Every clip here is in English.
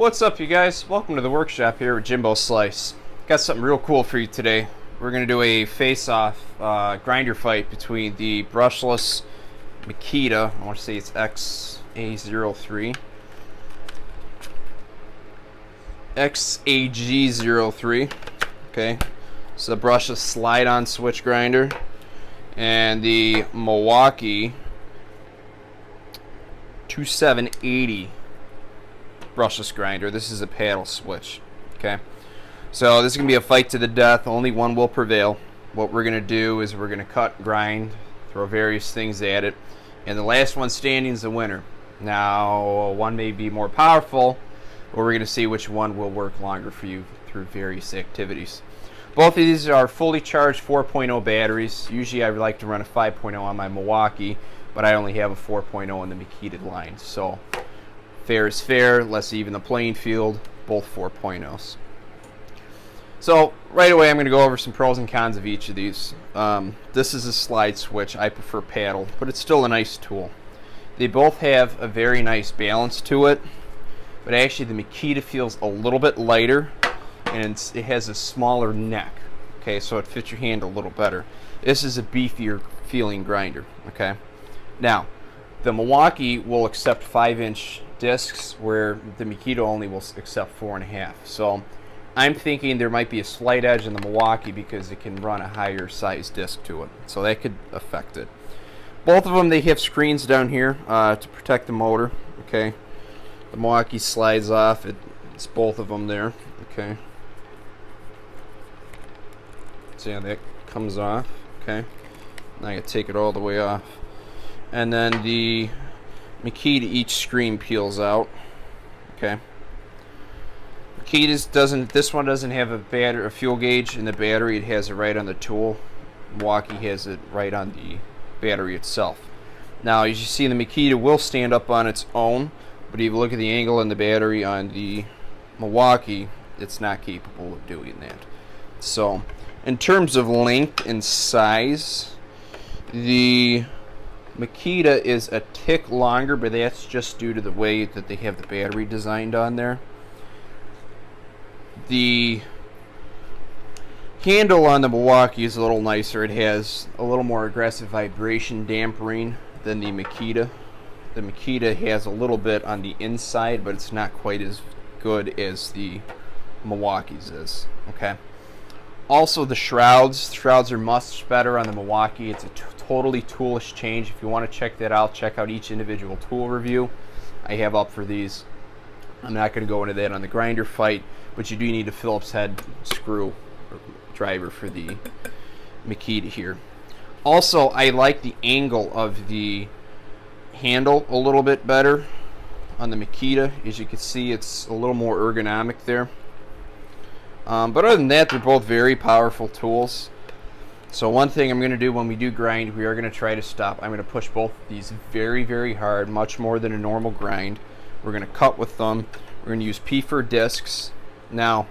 What's up, you guys? Welcome to the workshop here with Jimbo Slice. Got something real cool for you today. We're going to do a face-off grinder fight between the Brushless Makita, I want to say it's XA03, XAG03, okay, so the brushless slide-on switch grinder, and the Milwaukee 2780 brushless grinder. This is a paddle switch. Okay, so this is gonna be a fight to the death. Only one will prevail. What we're gonna do is we're gonna cut, grind, throw various things at it, and the last one standing is the winner. Now, one may be more powerful, but we're gonna see which one will work longer for you through various activities. Both of these are fully charged 4.0 batteries. Usually I would like to run a 5.0 on my Milwaukee, but I only have a 4.0 in the Makita line. So fair is fair, let's even the playing field, both 4.0s. So right away I'm going to go over some pros and cons of each of these. This is a slide switch. I prefer paddle, but it's still a nice tool. They both have a very nice balance to it, but actually the Makita feels a little bit lighter and it has a smaller neck. Okay, so it fits your hand a little better. This is a beefier feeling grinder. Okay, now the Milwaukee will accept 5-inch discs, where the Makita only will accept 4.5. So I'm thinking there might be a slight edge in the Milwaukee because it can run a higher size disc to it, so that could affect it. Both of them, they have screens down here to protect the motor. Okay, the Milwaukee slides off. It's both of them there. Okay, so yeah, that comes off. Okay, now I can take it all the way off, and then the Makita, each screen peels out. Okay, Makita's doesn't. This one doesn't have a fuel gauge in the battery. It has it right on the tool. Milwaukee has it right on the battery itself. Now, as you see, the Makita will stand up on its own, but if you look at the angle in the battery on the Milwaukee, it's not capable of doing that. So, in terms of length and size, the Makita is a tick longer, but that's just due to the way that they have the battery designed on there. The handle on the Milwaukee is a little nicer. It has a little more aggressive vibration dampening than the Makita. The Makita has a little bit on the inside, but it's not quite as good as the Milwaukee's is. Okay. Also, the shrouds. Shrouds are much better on the Milwaukee. It's a totally toolish change. If you want to check that out, check out each individual tool review I have up for these. I'm not going to go into that on the grinder fight, but you do need a Phillips head screw driver for the Makita here. Also, I like the angle of the handle a little bit better on the Makita. As you can see, it's a little more ergonomic there. But other than that, they're both very powerful tools. So one thing I'm going to do when we do grind, we are going to try to stop. I'm going to push both of these very, very hard, much more than a normal grind. We're going to cut with them. We're going to use P4 discs. Now,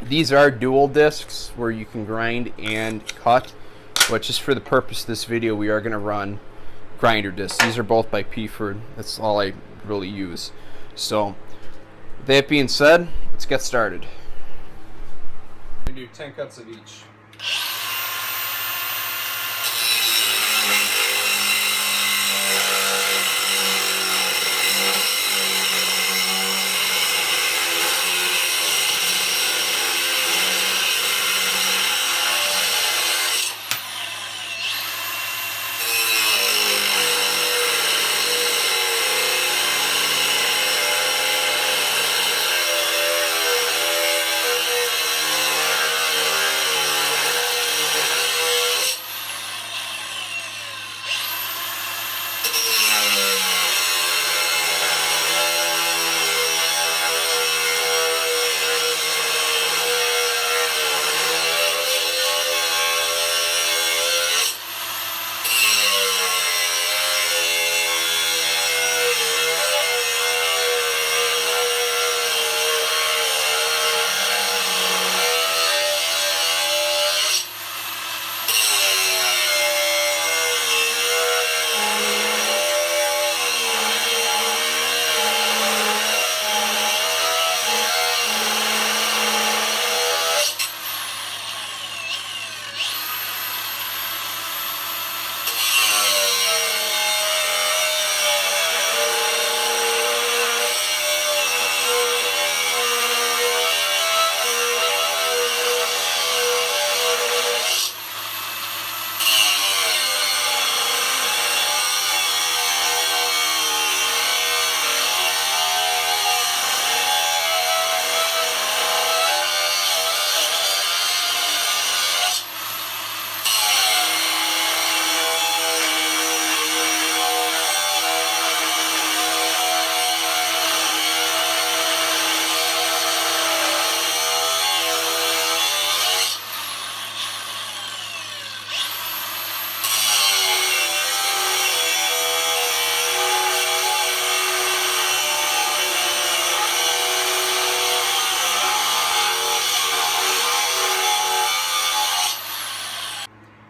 these are dual discs where you can grind and cut, but just for the purpose of this video, we are going to run grinder discs. These are both by P4. That's all I really use. So, that being said, let's get started. I'm going to do 10 cuts of each.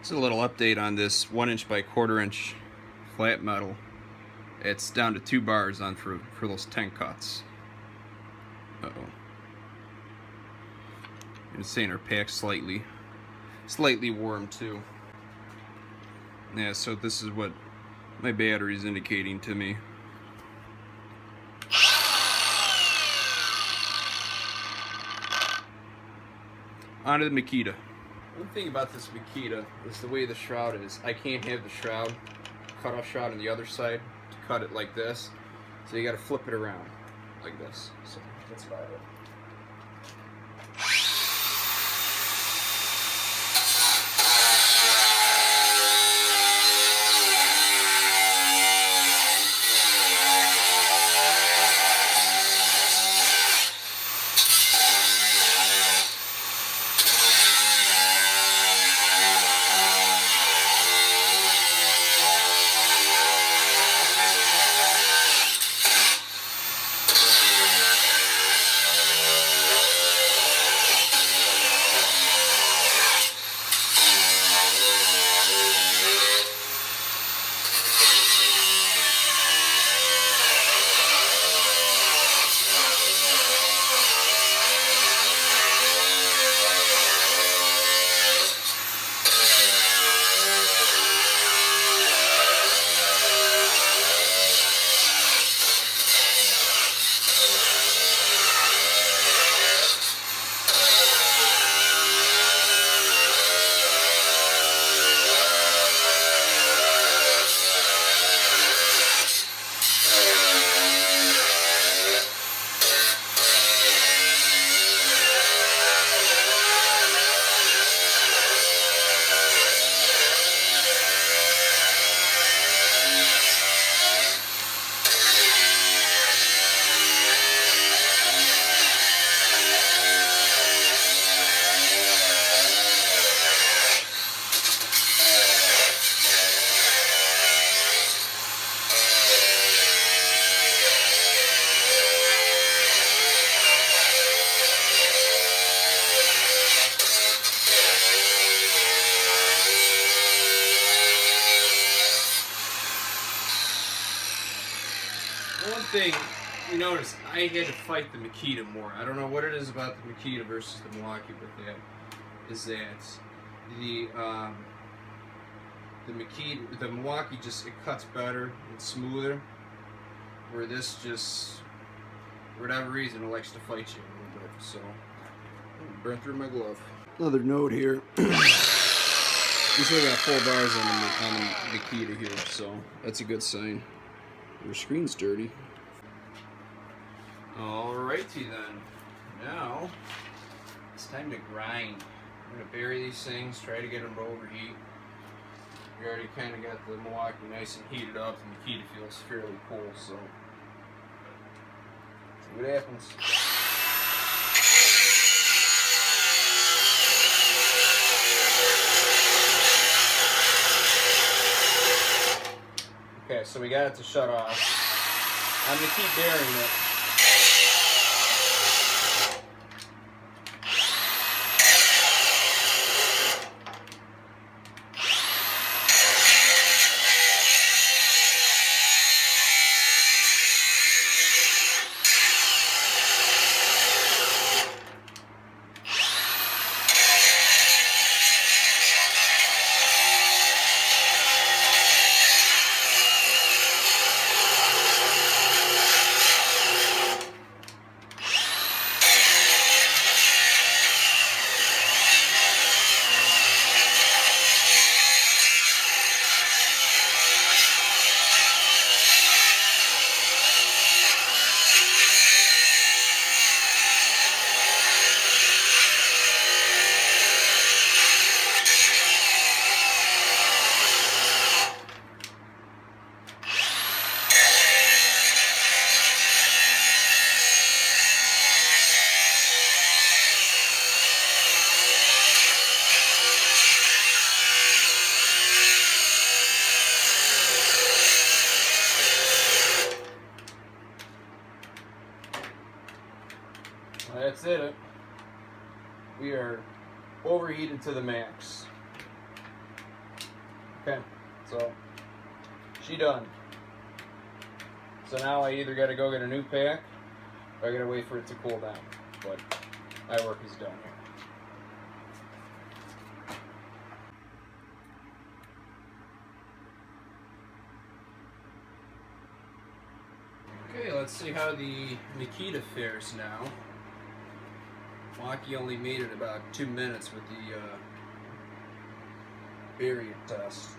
It's a little update on this 1" by 1/4" flat metal. It's down to 2 bars on for those 10 cuts. Uh-oh. It's saying our pack's slightly warm too. Yeah, so this is what my battery's indicating to me. Onto the Makita. One thing about this Makita is the way the shroud is. I can't have the shroud, cut-off shroud on the other side to cut it like this. So you gotta flip it around like this. So that's about it. One thing you notice, I had to fight the Makita more. I don't know what it is about the Makita versus the Milwaukee with that. Is that the Milwaukee just, it cuts better and smoother, where this just, for whatever reason, it likes to fight you a little bit. So, burn through my glove. Another note here. We still got 4 bars on the Makita here, so that's a good sign. Your screen's dirty. Alrighty then. Now, it's time to grind. I'm going to bury these things, try to get them to overheat. We already kind of got the Milwaukee nice and heated up. The Makita feels fairly cool, so see what happens. Okay, so we got it to shut off. I'm going to keep burying it. That's it. We are overheated to the max. Okay, so she done. So now I either got to go get a new pack or I got to wait for it to cool down. But my work is done here. Okay, let's see how the Makita fares now. Milwaukee only made it about 2 minutes with the barrier test.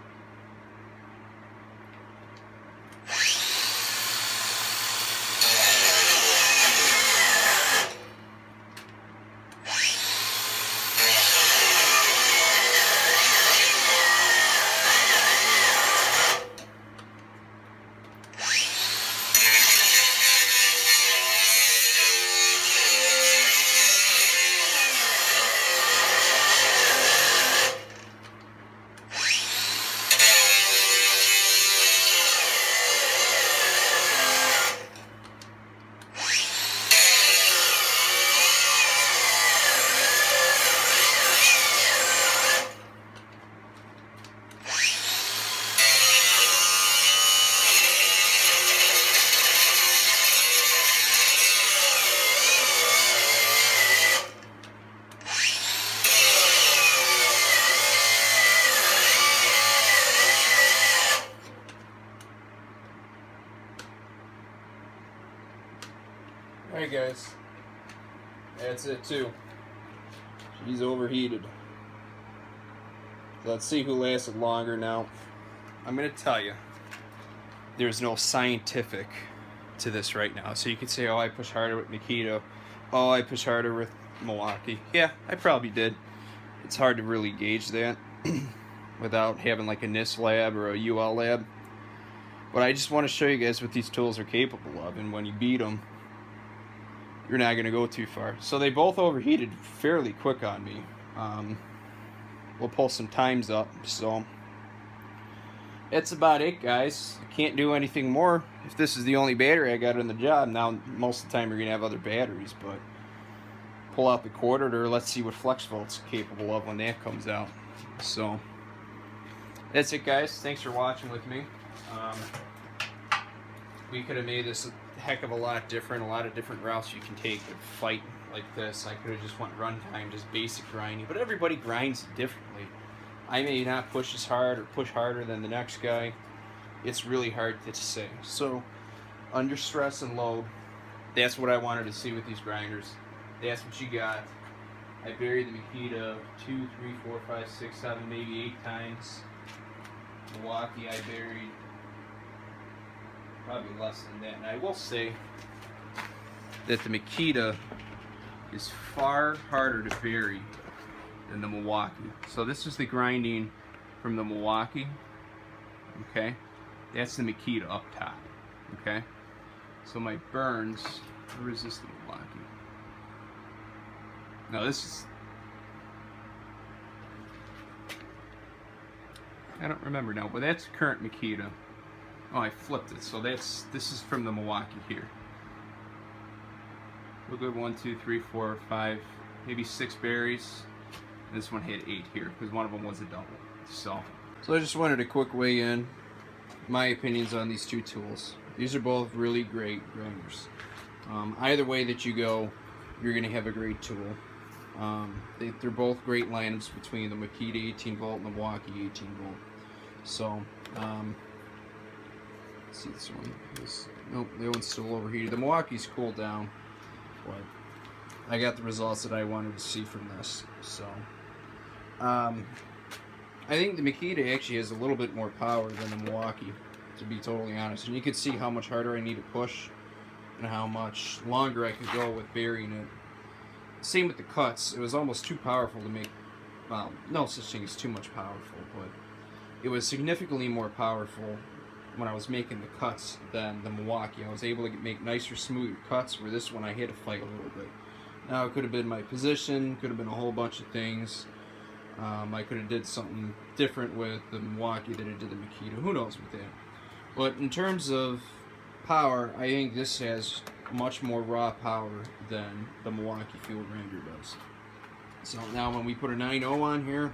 Alright guys, that's it too. She's overheated. So let's see who lasted longer now. I'm going to tell you, there's no scientific to this right now. So you could say, oh, I push harder with Makita. Oh, I push harder with Milwaukee. Yeah, I probably did. It's hard to really gauge that without having like a NIST lab or a UL lab. But I just want to show you guys what these tools are capable of, and when you beat them, you're not going to go too far. So they both overheated fairly quick on me. We'll pull some times up. So that's about it, guys. I can't do anything more. If this is the only battery I got in the job, now most of the time you're going to have other batteries. But pull out the quartered, or let's see what flex volt's capable of when that comes out. So that's it, guys. Thanks for watching with me. We could have made this a heck of a lot different, a lot of different routes you can take to fight like this. I could have just went runtime, just basic grinding, but everybody grinds differently. I may not push as hard or push harder than the next guy. It's really hard to say. So under stress and load, that's what I wanted to see with these grinders. That's what you got. I buried the Makita 2, 3, 4, 5, 6, 7, maybe 8 times. Milwaukee I buried probably less than that. And I will say that the Makita is far harder to bury than the Milwaukee. So this is the grinding from the Milwaukee. Okay, that's the Makita up top. Okay, so my burns, where is this the Milwaukee? No, this is, I don't remember now, but that's current Makita. Oh, I flipped it. So this is from the Milwaukee here. We'll go 1, 2, 3, 4, 5, maybe 6 berries. This one had 8 here because one of them was a double. So I just wanted a quick weigh in. My opinions on these two tools. These are both really great grinders. Either way that you go, you're going to have a great tool. They're both great lineups between the Makita 18 volt and the Milwaukee 18 volt. So, let's see this one. Nope, that one's still overheated. The Milwaukee's cooled down, but I got the results that I wanted to see from this. So, I think the Makita actually has a little bit more power than the Milwaukee, to be totally honest. And you can see how much harder I need to push and how much longer I could go with burying it. Same with the cuts. It was almost too powerful to make, well, no such thing as too much powerful, but it was significantly more powerful when I was making the cuts than the Milwaukee. I was able to make nicer, smoother cuts, where this one I had to fight a little bit. Now, it could have been my position, could have been a whole bunch of things. I could have did something different with the Milwaukee than I did the Makita. Who knows with that? But in terms of power, I think this has much more raw power than the Milwaukee fuel grinder does. So now when we put a 9.0 on here,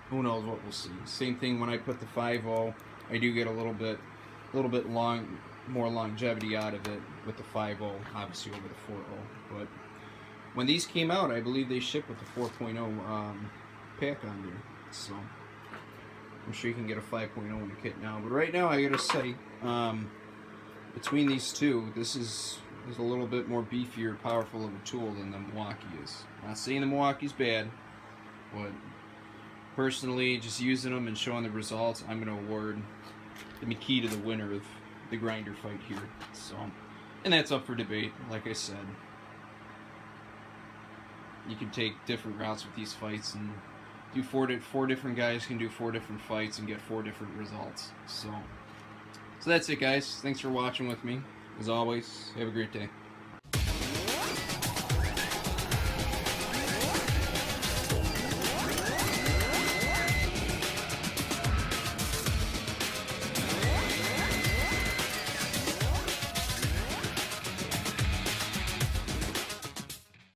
who knows what we'll see. Same thing when I put the 5.0, I do get a little bit more longevity out of it with the 5.0, obviously over the 4.0. But when these came out, I believe they shipped with the 4.0 pack on there. So I'm sure you can get a 5.0 in the kit now. But right now, I gotta say, between these two, this is a little bit more beefier, powerful of a tool than the Milwaukee is. Not saying the Milwaukee's bad, but personally, just using them and showing the results, I'm going to award the McKee to the winner of the grinder fight here. So, and that's up for debate. Like I said, you can take different routes with these fights, and do four different guys can do 4 different fights and get 4 different results. So that's it, guys. Thanks for watching with me. As always, have a great day.